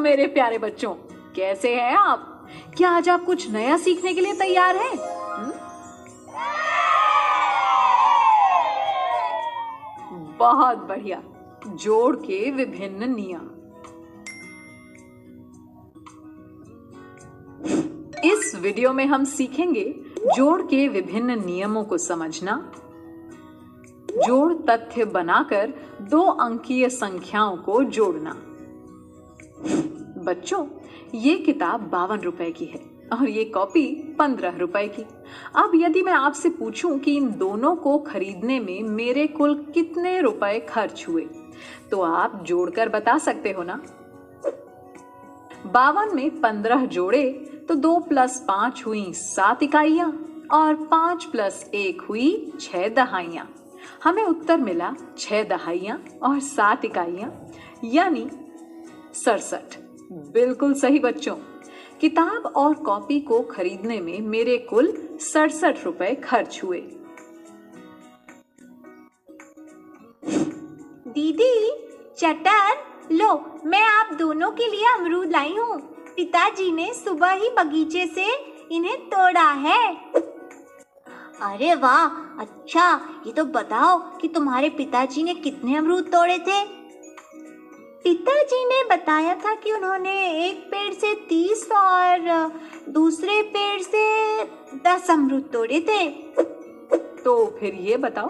मेरे प्यारे बच्चों, कैसे हैं आप? क्या आज आप कुछ नया सीखने के लिए तैयार हैं? बहुत बढ़िया। जोड़ के विभिन्न नियम। इस वीडियो में हम सीखेंगे जोड़ के विभिन्न नियमों को समझना, जोड़ तथ्य बनाकर 2 अंकीय संख्याओं को जोड़ना। बच्चों, ये किताब 52 रुपए की है और ये कॉपी 15 रुपए की। अब यदि मैं आपसे पूछूं कि इन दोनों को खरीदने में मेरे कुल कितने रुपए खर्च हुए, तो आप जोड़कर बता सकते हो ना? 52 में 15 जोड़े तो 2 + 5 हुई 7 इकाइयां और 5 + 1 हुई 6 दहाइयां। हमें उत्तर मिला 6 दहाइयां और 7 इकाइयां, यानी 67। बिल्कुल सही बच्चों। किताब और कॉपी को खरीदने में मेरे कुल 67 रुपए खर्च हुए। दीदी, चटर, लो, मैं आप दोनों के लिए अमरूद लाई हूँ। पिताजी ने सुबह ही बगीचे से इन्हें तोड़ा है। अरे वाह, अच्छा, ये तो बताओ कि तुम्हारे पिताजी ने कितने अमरूद तोड़े थे? पिताजी ने बताया था कि उन्होंने एक पेड़ से 30 और दूसरे पेड़ से 10 अमरूद तोड़े थे। तो फिर ये बताओ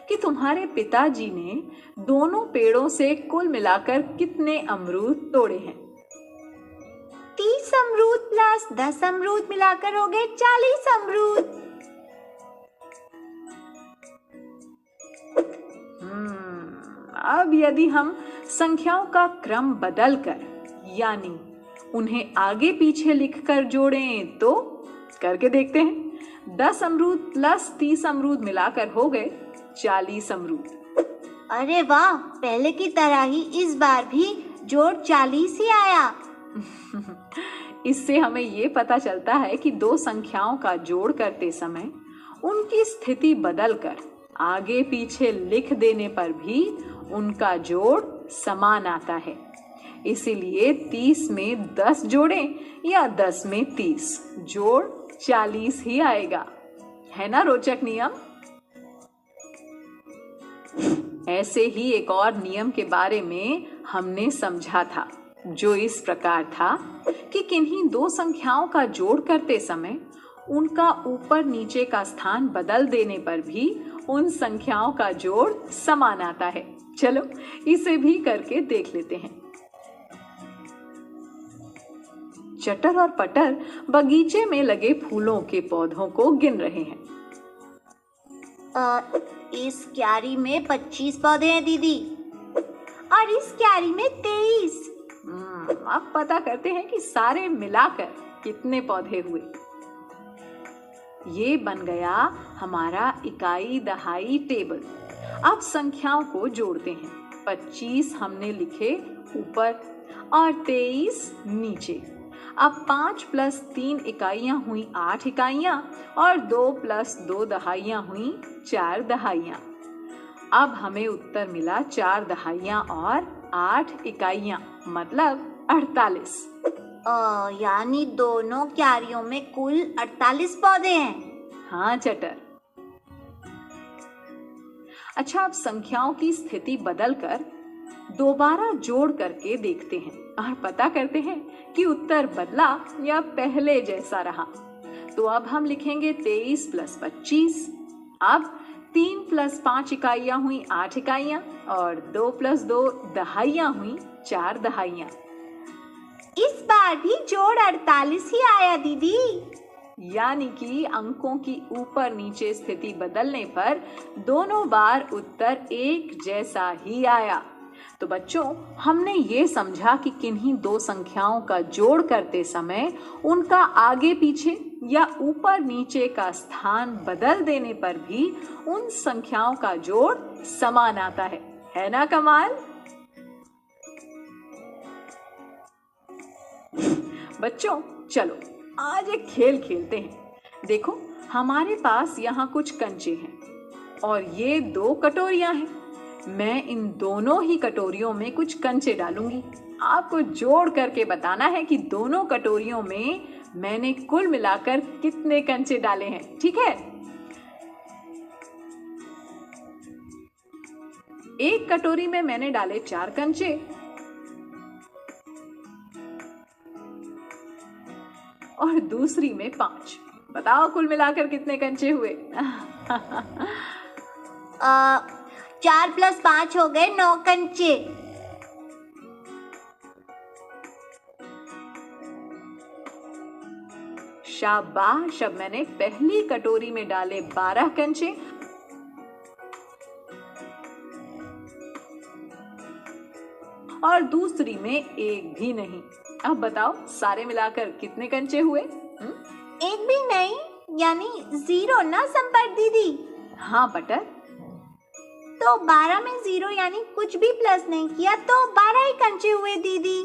कि तुम्हारे पिताजी ने दोनों पेड़ों से कुल मिलाकर कितने अमरूद तोड़े हैं? 30 अमरूद प्लस 10 अमरूद मिलाकर हो गए 40 अमरूद। अब यदि हम संख्याओं का क्रम बदलकर, यानी उन्हें आगे पीछे लिखकर जोड़ें, तो करके देखते हैं। 10 अमरूद प्लस 30 अमरूद मिलाकर हो गए 40 अमरूद। अरे वाह, पहले की तरह ही इस बार भी जोड़ 40 ही आया। इससे हमें ये पता चलता है कि 2 संख्याओं का जोड़ करते समय उनकी स्थिति बदलकर आगे पीछे लिख देने पर भी उनका जोड़ समान आता है। इसीलिए 30 में 10 जोड़ें या 10 में 30, जोड़ 40 ही आएगा। है ना रोचक नियम? ऐसे ही एक और नियम के बारे में हमने समझा था, जो इस प्रकार था कि किन्हीं 2 संख्याओं का जोड़ करते समय उनका ऊपर नीचे का स्थान बदल देने पर भी उन संख्याओं का जोड़ समान आता है। चलो इसे भी करके देख लेते हैं। चटर और पटर बगीचे में लगे फूलों के पौधों को गिन रहे हैं। इस क्यारी में 25 पौधे हैं दीदी, और इस क्यारी में 23। अब पता करते हैं कि सारे मिलाकर कितने पौधे हुए। ये बन गया हमारा इकाई दहाई टेबल। अब संख्याओं को जोड़ते हैं। 25 हमने लिखे ऊपर और 23 नीचे। अब 5 + 3 इकाइयां हुई 8 इकाइयां और 2 + 2 दहाइयां हुई 4 दहाइयां। अब हमें उत्तर मिला 4 दहाइयां और 8 इकाइयां, मतलब 48। यानी दोनों क्यारियों में कुल 48 पौधे हैं। हाँ चटर। अच्छा, अब संख्याओं की स्थिति बदलकर दोबारा जोड़ करके देखते हैं और पता करते हैं कि उत्तर बदला या पहले जैसा रहा। तो अब हम लिखेंगे 23 + 25। अब 3 + 5 इकाइयां हुई 8 इकाइयां और 2 + 2 दहाइयां हुई 4 दहाइयां। इस बार भी जोड़ 48 ही आया दीदी। यानी कि अंकों की ऊपर नीचे स्थिति बदलने पर दोनों बार उत्तर एक जैसा ही आया। तो बच्चों, हमने ये समझा कि किन्हीं 2 संख्याओं का जोड़ करते समय उनका आगे पीछे या ऊपर नीचे का स्थान बदल देने पर भी उन संख्याओं का जोड़ समान आता है ना कमाल? बच्चों, चलो आज एक खेल खेलते हैं। देखो, हमारे पास यहाँ कुछ कंचे हैं और ये 2 कटोरियां हैं। मैं इन दोनों ही कटोरियों में कुछ कंचे डालूंगी। आपको जोड़ करके बताना है कि दोनों कटोरियों में मैंने कुल मिलाकर कितने कंचे डाले हैं, ठीक है? एक कटोरी में मैंने डाले 4 कंचे और दूसरी में 5। बताओ कुल मिलाकर कितने कंचे हुए? 4 + 5 हो गए 9 कंचे। शाबाश। अब मैंने पहली कटोरी में डाले 12 कंचे और दूसरी में एक भी नहीं। अब बताओ सारे मिलाकर कितने कंचे हुए? एक भी नहीं, यानी 0 ना संपर्क दीदी? हाँ बटर। तो 12 में 0 यानी कुछ भी प्लस नहीं किया तो 12 ही कंचे हुए दीदी।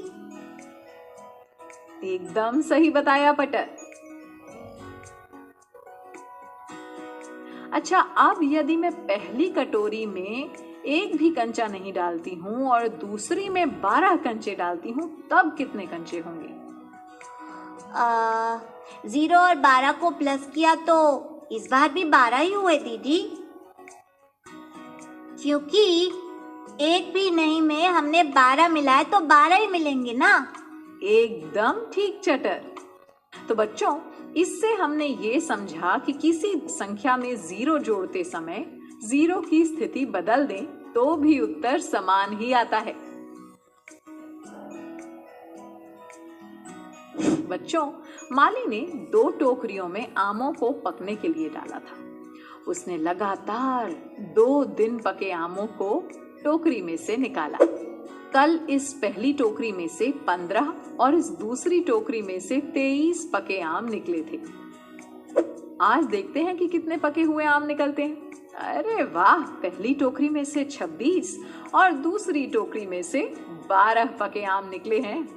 एकदम सही बताया पटर। अच्छा, अब यदि मैं पहली कटोरी में एक भी कंचा नहीं डालती हूँ और दूसरी में 12 कंचे डालती हूँ, तब कितने कंचे होंगे? 0 और 12 को प्लस किया तो इस बार भी 12 ही हुए दीदी, क्योंकि एक भी नहीं में हमने 12 मिलाए तो 12 ही मिलेंगे ना। एकदम ठीक चटर। तो बच्चों, इससे हमने ये समझा कि किसी संख्या में 0 जोड़ते समय 0 की स्थिति बदल दें तो भी उत्तर समान ही आता है। बच्चों, माली ने 2 टोकरियों में आमों को पकने के लिए डाला था। उसने लगातार 2 दिन पके आमों को टोकरी में से निकाला। कल इस पहली टोकरी में से 15 और इस दूसरी टोकरी में से 23 पके आम निकले थे। आज देखते हैं कि कितने पके हुए आम निकलते हैं। अरे वाह, पहली टोकरी में से 26 और दूसरी टोकरी में से 12 पके आम निकले हैं।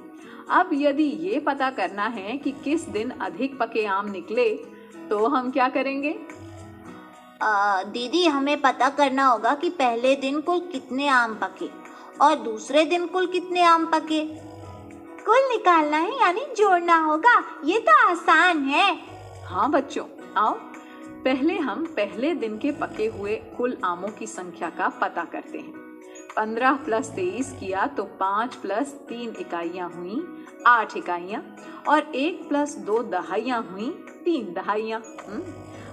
अब यदि ये पता करना है कि किस दिन अधिक पके आम निकले तो हम क्या करेंगे? दीदी, हमें पता करना होगा कि पहले दिन कुल कितने आम पके और दूसरे दिन कुल कितने आम पके। कुल निकालना है यानी जोड़ना होगा। ये तो आसान है। हाँ बच्चों, आओ पहले हम पहले दिन के पके हुए कुल आमों की संख्या का पता करते हैं। 15 + 23 किया तो 5 + 3 इकाइयाँ हुई 8 इकाइयाँ और 1 + 2 दहाइयाँ हुई 3 दहाइयाँ।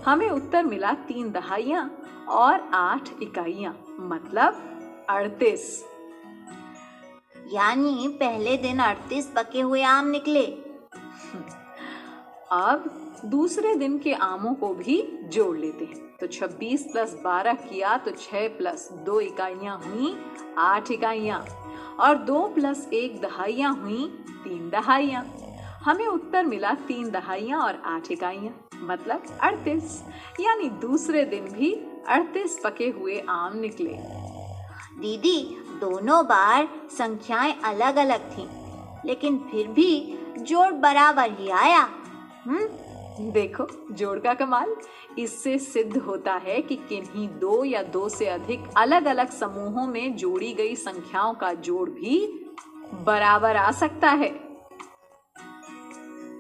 हमें उत्तर मिला 3 दहाइयाँ और 8 इकाइयाँ, मतलब 38। यानी पहले दिन 38 पके हुए आम निकले। अब दूसरे दिन के आमों को भी जोड़ लेते हैं। तो 26 + 12 किया तो 6 + 2 इकाइयाँ हुई 8 इकाइयाँ और 2 + 1 दहाइयाँ हुई 3 दहाइयाँ। हमें उत्तर मिला 3 दहाइयाँ और 8 इकाइयाँ, मतलब 38। यानी दूसरे दिन भी 38 पके हुए आम निकले। दीदी, दोनों बार संख्याएं अलग अलग थीं, लेकिन फिर भी जोड़ बराबर ही आया। देखो जोड़ का कमाल। इससे सिद्ध होता है कि किन्हीं 2 या 2 से अधिक अलग अलग समूहों में जोड़ी गई संख्याओं का जोड़ भी बराबर आ सकता है।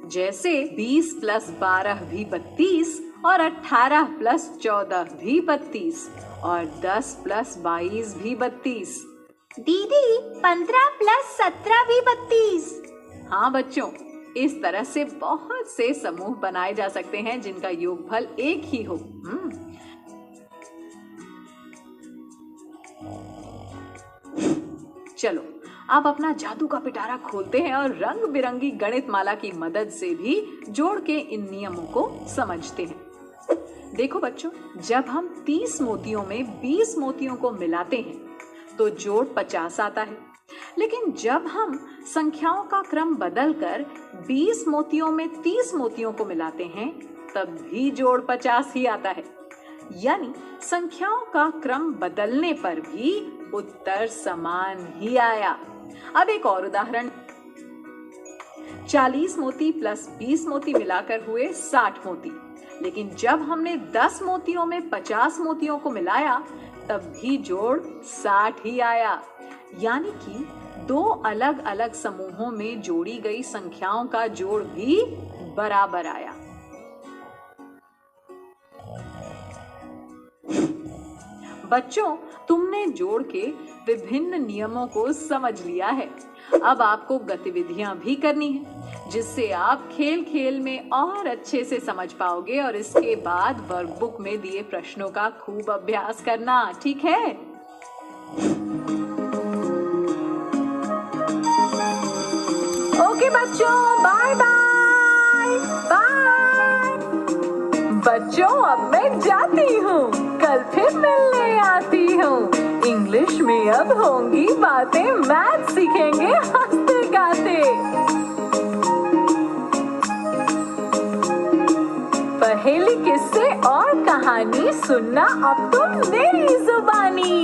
जैसे 20 + 12 भी 32 और 18 + 14 भी 32 और 10 + 22 भी 32। दीदी, 15 + 17 भी 32। हाँ बच्चों, इस तरह से बहुत से समूह बनाए जा सकते हैं जिनका योगफल एक ही हो। चलो अब अपना जादू का पिटारा खोलते हैं और रंग बिरंगी गणित माला की मदद से भी जोड़ के इन नियमों को समझते हैं। देखो बच्चों, जब हम 30 मोतियों में 20 मोतियों को मिलाते हैं तो जोड़ 50 आता है। लेकिन जब हम संख्याओं का क्रम बदलकर 20 मोतियों में 30 मोतियों को मिलाते हैं तब भी जोड़ 50 ही आता है। यानी संख्याओं का क्रम बदलने पर भी उत्तर समान ही आया। अब एक और उदाहरण। 40 मोती + 20 मोती मिलाकर हुए 60 मोती। लेकिन जब हमने 10 मोतियों में 50 मोतियों को मिलाया तब भी जोड़ 60 ही आया। यानी कि दो अलग अलग समूहों में जोड़ी गई संख्याओं का जोड़ भी बराबर आया। बच्चों, तुमने जोड़ के विभिन्न नियमों को समझ लिया है। अब आपको गतिविधियां भी करनी है, जिससे आप खेल खेल में और अच्छे से समझ पाओगे और इसके बाद वर्कबुक में दिए प्रश्नों का खूब अभ्यास करना, ठीक है? ओके बच्चों, बाय बाय बाय। बच्चों, अब मैं जाती हूँ, कल फिर मिलने आती हूँ। इंग्लिश में अब होंगी बातें, मैथ सीखेंगे हंसते गाते। पहेली, किस्से और कहानी सुनना अब तुम मेरी जुबानी।